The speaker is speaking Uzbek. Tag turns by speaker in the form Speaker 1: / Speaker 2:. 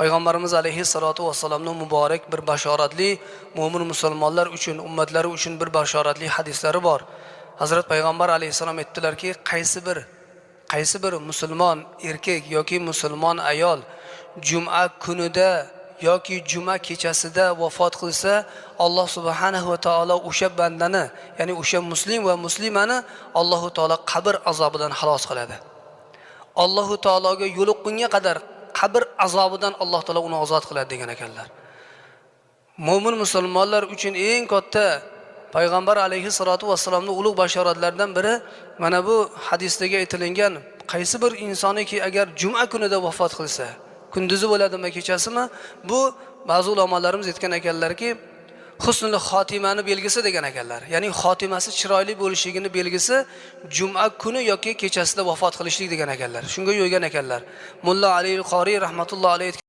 Speaker 1: Payg'ambarimiz alayhissalatu vassalamning muborak bir bashoratli mo'min musulmonlar uchun, ummatlari uchun bir bashoratli hadislari bor. Hazrat Payg'ambar alayhissalom aytdilarki, qaysi bir musulmon erkak yoki musulmon ayol juma kunida yoki juma kechasida vafot qilsa, Alloh subhanahu va taolo o'sha bandani, ya'ni o'sha muslim va muslimani Alloh taolo qabr azobidan xalos qiladi. Alloh taologa yo'liqqunga qadar qabr azobidan Alloh taolo uni ozod qiladi degan ekanlar. Mo'min musulmonlar uchun eng katta Payg'ambar alayhissalatu vassalamning ulug' bashoratlaridan biri mana bu hadisdagi aytilgan qaysi bir insoniki agar juma kunida vafot qilsa, kunduzi bo'ladimi, kechasimi, bu ba'zi ulamolarimiz aytgan ekanlarki, husnul xotimani belgisi degan ekanlar. Ya'ni xotimasi chiroyli bo'lishligini belgisi juma kuni yoki kechasida vafot qilishlik degan ekanlar. Shunga yo'ygan ekanlar. Mulla Ali al-Qori rahmatullohi alayhi